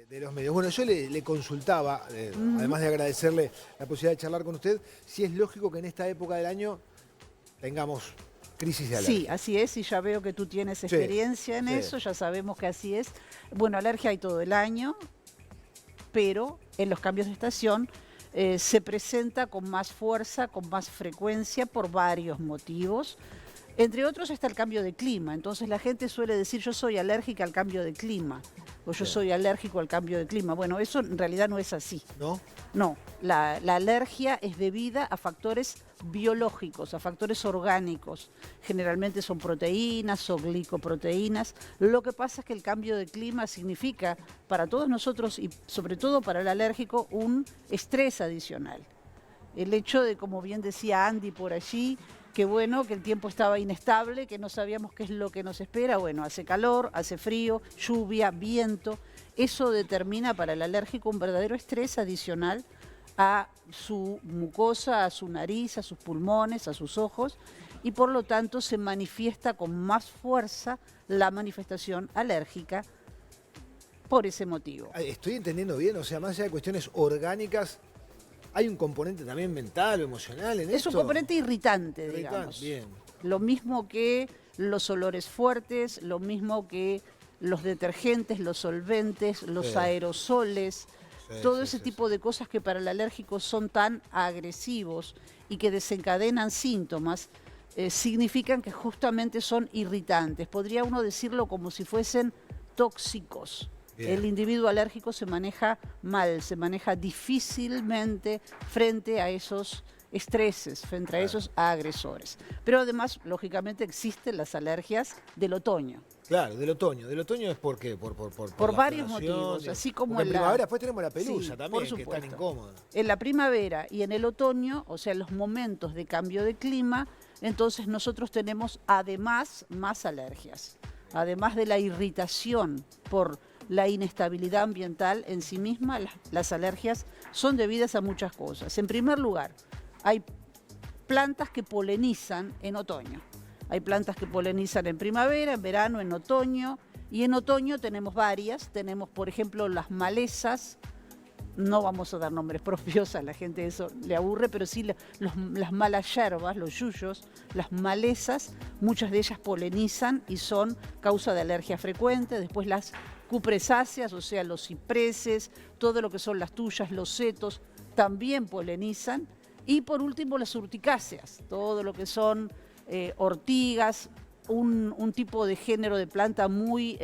de los medios. Bueno, yo le consultaba, además de agradecerle la posibilidad de charlar con usted, si es lógico que en esta época del año tengamos crisis de alergia. Sí, así es, y ya veo que tú tienes Sí, experiencia en sí. eso, ya sabemos que así es. Bueno, alergia hay todo el año, pero en los cambios de estación se presenta con más fuerza, con más frecuencia, por varios motivos. Entre otros está el cambio de clima, entonces la gente suele decir yo soy alérgica al cambio de clima, o yo Bien. soy alérgico al cambio de clima. Bueno, eso en realidad no es así. ¿No? No, la alergia es debida a factores biológicos, a factores orgánicos. Generalmente son proteínas o glicoproteínas. Lo que pasa es que el cambio de clima significa para todos nosotros y sobre todo para el alérgico un estrés adicional. El hecho de, como bien decía Andy por allí, que bueno, que el tiempo estaba inestable, que no sabíamos qué es lo que nos espera. Bueno, hace calor, hace frío, lluvia, viento. Eso determina para el alérgico un verdadero estrés adicional a su mucosa, a su nariz, a sus pulmones, a sus ojos, y por lo tanto se manifiesta con más fuerza la manifestación alérgica por ese motivo. Estoy entendiendo bien, o sea, más allá de cuestiones orgánicas, ¿hay un componente también mental o emocional en Es esto? un componente irritante, Irritante, digamos. bien. Lo mismo que los olores fuertes, lo mismo que los detergentes, los solventes, los Sí. aerosoles, Sí, todo sí, ese sí, tipo de cosas que para el alérgico son tan agresivos y que desencadenan síntomas, significan que justamente son irritantes. Podría uno decirlo como si fuesen tóxicos. Bien. El individuo alérgico se maneja mal, se maneja difícilmente frente a esos estreses, frente a esos agresores. Pero además, lógicamente, existen las alergias del otoño. Claro, del otoño. ¿Del otoño es por qué? Por Por la varios floración, motivos, digo. así como Porque en en la... primavera después tenemos la pelusa Sí, también, por que es tan supuesto. incómoda. En la primavera y en el otoño, o sea, en los momentos de cambio de clima, entonces nosotros tenemos además más alergias. Además de la irritación por la inestabilidad ambiental en sí misma, las alergias son debidas a muchas cosas. En primer lugar, hay plantas que polinizan en otoño. Hay plantas que polinizan en primavera, en verano, en otoño. Y en otoño tenemos varias. Tenemos, por ejemplo, las malezas. No vamos a dar nombres propios, a la gente eso le aburre, pero sí las malas hierbas, los yuyos, las malezas, muchas de ellas polinizan y son causa de alergia frecuente. Después las cupresáceas, o sea, los cipreses, todo lo que son las tuyas, los setos, también polinizan. Y por último las urticáceas, todo lo que son ortigas, un tipo de género de planta muy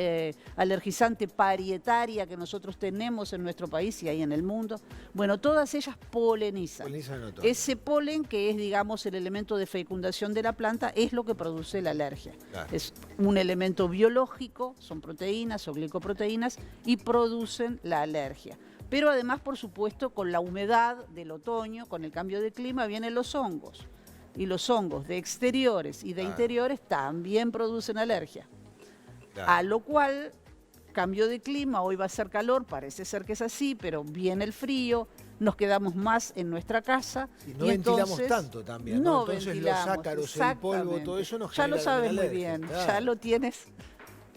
alergizante, parietaria, que nosotros tenemos en nuestro país y hay en el mundo. Bueno, todas ellas polinizan. Polinizan en otoño. Ese polen, que es, digamos, el elemento de fecundación de la planta, es lo que produce la alergia. Claro. Es un elemento biológico, son proteínas o glicoproteínas, y producen la alergia. Pero además, por supuesto, con la humedad del otoño, con el cambio de clima, vienen los hongos. Y los hongos de exteriores y de interiores también producen alergia. Claro. A lo cual, cambio de clima, hoy va a ser calor, parece ser que es así, pero viene el frío, nos quedamos más en nuestra casa. Y no y ventilamos entonces, tanto también, ¿no? Entonces ventilamos, los ácaros, el polvo, exactamente. todo eso nos Ya genera lo sabes muy alergia, bien, claro. ya lo tienes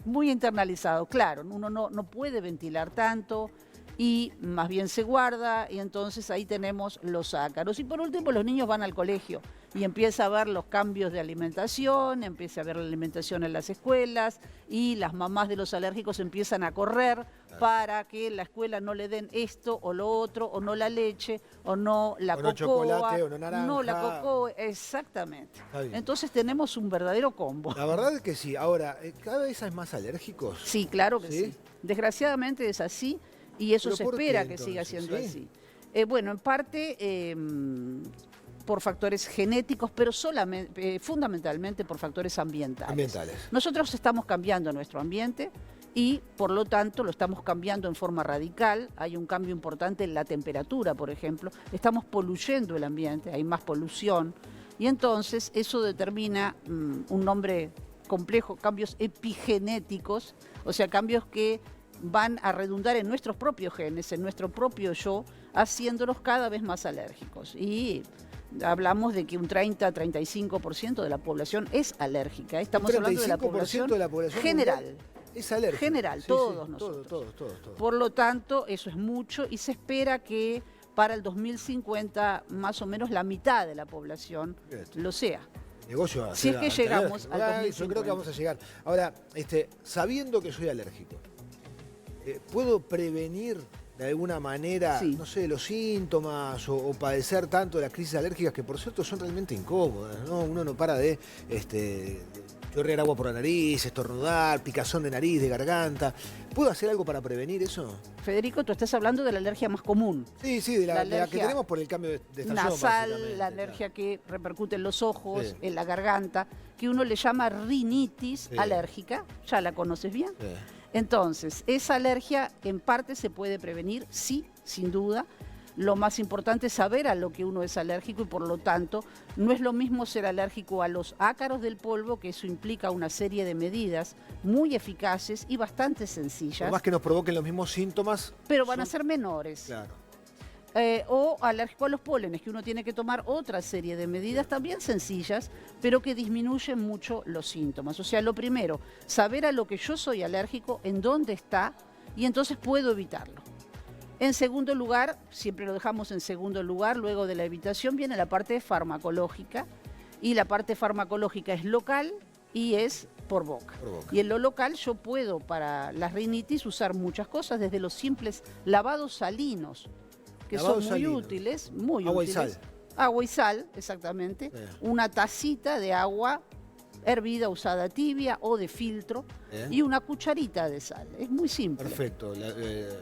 muy internalizado. Claro, uno no puede ventilar tanto y más bien se guarda, y entonces ahí tenemos los ácaros. Y por último, los niños van al colegio y empieza a ver los cambios de alimentación, empieza a ver la alimentación en las escuelas, y las mamás de los alérgicos empiezan a correr para que en la escuela no le den esto o lo otro, o no la leche, o no la O no cocoa, chocolate, o no naranja. no la cocoa, exactamente. Está bien. Entonces tenemos un verdadero combo. La verdad es que sí. Ahora, ¿cada vez hay más alérgicos? Sí, claro que ¿Sí? sí. Desgraciadamente es así, y eso ¿Pero se por qué, espera que siga entonces? siendo ¿Sí? así. Bueno, en parte por factores genéticos, pero fundamentalmente por factores ambientales. Ambientales. Nosotros estamos cambiando nuestro ambiente y por lo tanto lo estamos cambiando en forma radical. Hay un cambio importante en la temperatura, por ejemplo. Estamos poluyendo el ambiente, hay más polución, y entonces eso determina un nombre complejo, cambios epigenéticos, o sea, cambios que van a redundar en nuestros propios genes, en nuestro propio yo, haciéndonos cada vez más alérgicos. Y hablamos de que un 30-35% de la población es alérgica. Estamos hablando de la población de la población general. mundial. Es alérgico. General, Sí, todos sí, nosotros. Todos. Por lo tanto, eso es mucho y se espera que para el 2050 más o menos la mitad de la población lo sea. Negocio va a Si es ser que llegamos al alérgico. 2050. Yo creo que vamos a llegar. Ahora, sabiendo que soy alérgico, ¿puedo prevenir de alguna manera, Sí. no sé, los síntomas o padecer tanto de las crisis alérgicas que por cierto son realmente incómodas, ¿no? Uno no para de chorrear agua por la nariz, estornudar, picazón de nariz, de garganta. ¿Puedo hacer algo para prevenir eso? Federico, tú estás hablando de la alergia más común. Sí, de la que alergia tenemos por el cambio de estación. Nasal, básicamente, la alergia que repercute en los ojos, Sí. en la garganta, que uno le llama rinitis Sí. alérgica. ¿Ya la conoces bien? Sí. Entonces, esa alergia en parte se puede prevenir, sí, sin duda. Lo más importante es saber a lo que uno es alérgico y por lo tanto no es lo mismo ser alérgico a los ácaros del polvo, que eso implica una serie de medidas muy eficaces y bastante sencillas, Por más que nos provoquen los mismos síntomas. pero van a ser menores. Claro. O alérgico a los pólenes, que uno tiene que tomar otra serie de medidas también sencillas, pero que disminuyen mucho los síntomas. O sea, lo primero, saber a lo que yo soy alérgico, en dónde está, y entonces puedo evitarlo. En segundo lugar, siempre lo dejamos en segundo lugar, luego de la evitación viene la parte farmacológica, y la parte farmacológica es local y es por boca. Y en lo local yo puedo para las rinitis usar muchas cosas, desde los simples lavados salinos, que Lavados son muy salinos. útiles, muy Agua y útiles. sal. Agua y sal, exactamente. Bien. Una tacita de agua hervida, usada tibia o de filtro, Bien. y una cucharita de sal. Es muy simple. Perfecto.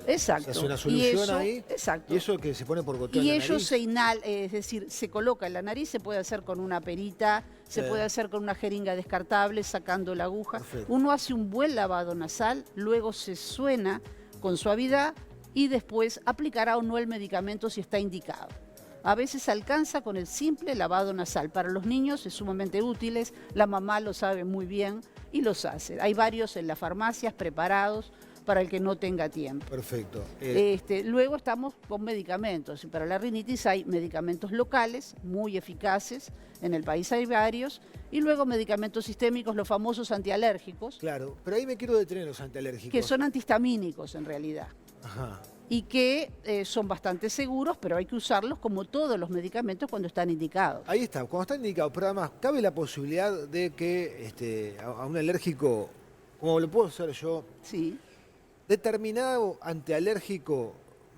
Exacto. Se hace una Y solución eso- ahí. exacto. Y eso que se pone por goteo Y en la ello nariz. se inhala, es decir, se coloca en la nariz, se puede hacer con una perita, se Sí. puede hacer con una jeringa descartable, sacando la aguja. Perfecto. Uno hace un buen lavado nasal, luego se suena con suavidad y después aplicará o no el medicamento si está indicado. A veces alcanza con el simple lavado nasal. Para los niños es sumamente útil, la mamá lo sabe muy bien y los hace. Hay varios en las farmacias preparados para el que no tenga tiempo. Perfecto. Luego estamos con medicamentos. Y para la rinitis hay medicamentos locales muy eficaces, en el país hay varios, y luego medicamentos sistémicos, los famosos antialérgicos, Claro, pero ahí me quiero detener los antialérgicos. que son antihistamínicos en realidad, Ajá. y que son bastante seguros, pero hay que usarlos como todos los medicamentos cuando están indicados. Ahí está, cuando está indicado, pero además, ¿cabe la posibilidad de que a un alérgico, como lo puedo hacer yo, Sí. determinado antialérgico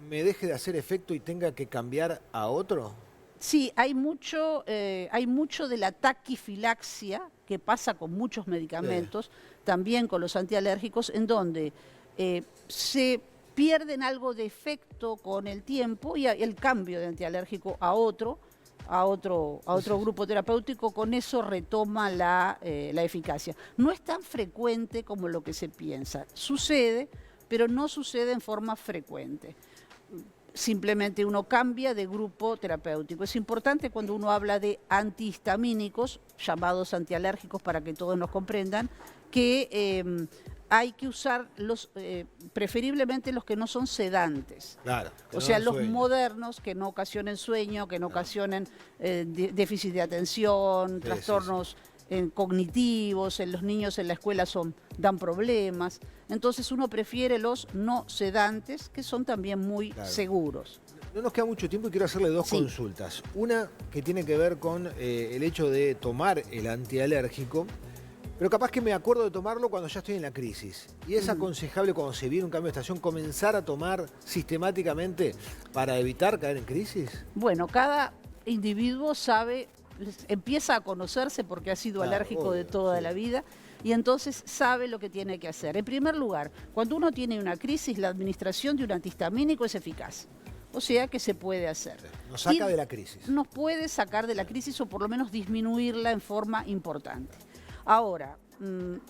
me deje de hacer efecto y tenga que cambiar a otro? Sí, hay mucho de la taquifilaxia que pasa con muchos medicamentos, también con los antialérgicos, en donde se pierden algo de efecto con el tiempo y el cambio de antialérgico a otro grupo terapéutico, con eso retoma la eficacia. No es tan frecuente como lo que se piensa. Sucede, pero no sucede en forma frecuente. Simplemente uno cambia de grupo terapéutico. Es importante cuando uno habla de antihistamínicos, llamados antialérgicos para que todos nos comprendan, que hay que usar preferiblemente los que no son sedantes. Claro. que O no sea, dan los sueño. modernos que no ocasionen sueño, que no ocasionen déficit de atención, Sí, trastornos cognitivos, en los niños en la escuela dan problemas. Entonces uno prefiere los no sedantes, que son también muy Claro. seguros. No nos queda mucho tiempo y quiero hacerle dos Sí. consultas. Una que tiene que ver con el hecho de tomar el antialérgico, pero capaz que me acuerdo de tomarlo cuando ya estoy en la crisis. Y es aconsejable cuando se viene un cambio de estación comenzar a tomar sistemáticamente para evitar caer en crisis. Bueno, cada individuo sabe, empieza a conocerse porque ha sido Claro, alérgico de obvio, toda sí. la vida y entonces sabe lo que tiene que hacer. En primer lugar, cuando uno tiene una crisis, la administración de un antihistamínico es eficaz. O sea que se puede hacer. Nos saca Y de la crisis. nos puede sacar de la crisis o por lo menos disminuirla en forma importante. Ahora,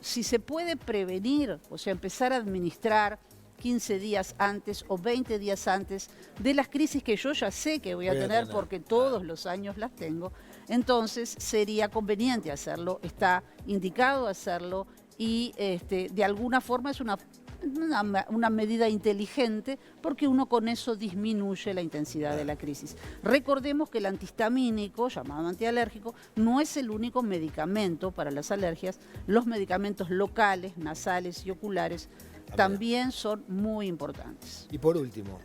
si se puede prevenir, o sea, empezar a administrar 15 días antes o 20 días antes de las crisis que yo ya sé que voy a tener porque todos los años las tengo, entonces sería conveniente hacerlo, está indicado hacerlo y de alguna forma es una una medida inteligente, porque uno con eso disminuye la intensidad de la crisis. Recordemos que el antihistamínico, llamado antialérgico, no es el único medicamento para las alergias. Los medicamentos locales, nasales y oculares también son muy importantes. Y por último,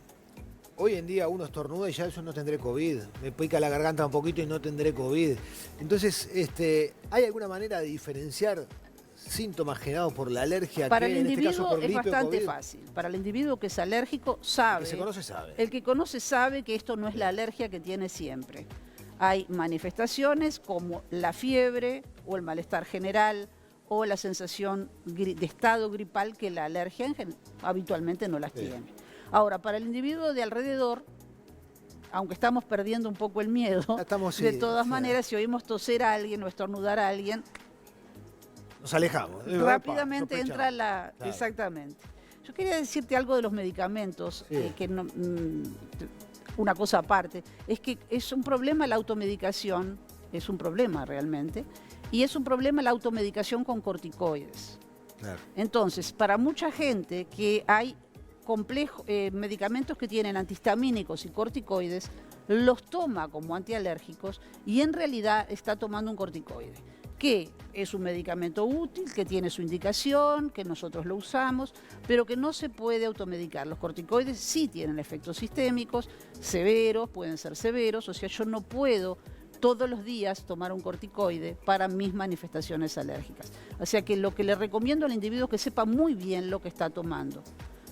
hoy en día uno estornuda y ya eso no tendré COVID. Me pica la garganta un poquito y no tendré COVID. Entonces, ¿hay alguna manera de diferenciar síntomas generados por la alergia? Para que, el en este individuo caso, por es gripe, bastante COVID? fácil. Para el individuo que es alérgico sabe. El que se conoce sabe. El que conoce sabe que esto no es la alergia que tiene siempre. Hay manifestaciones como la fiebre o el malestar general o la sensación de estado gripal que la alergia habitualmente no las tiene. Ahora, para el individuo de alrededor, aunque estamos perdiendo un poco el miedo, de todas maneras, si oímos toser a alguien o estornudar a alguien, nos alejamos. Rápidamente entra la... Claro. Exactamente. Yo quería decirte algo de los medicamentos, que no, una cosa aparte, es que es un problema la automedicación, es un problema realmente, y es un problema la automedicación con corticoides. Claro. Entonces, para mucha gente que hay medicamentos que tienen antihistamínicos y corticoides, los toma como antialérgicos y en realidad está tomando un corticoide, que es un medicamento útil, que tiene su indicación, que nosotros lo usamos, pero que no se puede automedicar. Los corticoides sí tienen efectos sistémicos severos, pueden ser severos, o sea, yo no puedo todos los días tomar un corticoide para mis manifestaciones alérgicas. O sea que lo que le recomiendo al individuo es que sepa muy bien lo que está tomando.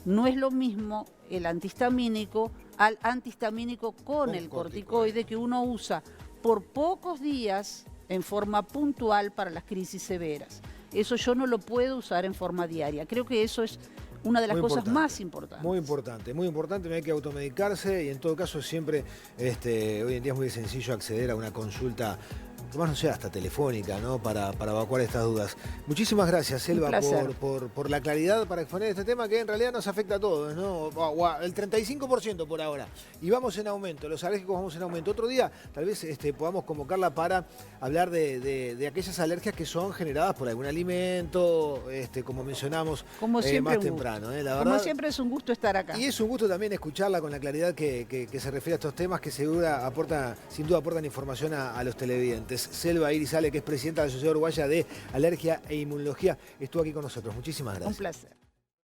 No es lo mismo el antihistamínico al antihistamínico con el corticoide que uno usa por pocos días en forma puntual para las crisis severas. Eso yo no lo puedo usar en forma diaria. Creo que eso es una de las cosas más importantes. Muy importante, hay que automedicarse y en todo caso siempre, hoy en día es muy sencillo acceder a una consulta, más no sea hasta telefónica, ¿no? Para evacuar estas dudas. Muchísimas gracias, Selva, por la claridad para exponer este tema que en realidad nos afecta a todos, ¿no? El 35% por ahora. Y vamos en aumento, los alérgicos vamos en aumento. Otro día tal vez podamos convocarla para hablar de aquellas alergias que son generadas por algún alimento, como mencionamos más temprano. La verdad, como siempre es un gusto estar acá. Y es un gusto también escucharla con la claridad que se refiere a estos temas que sin duda aportan información a los televidentes. Selva Irizale, que es presidenta de la Sociedad Uruguaya de Alergia e Inmunología, estuvo aquí con nosotros. Muchísimas gracias. Un placer.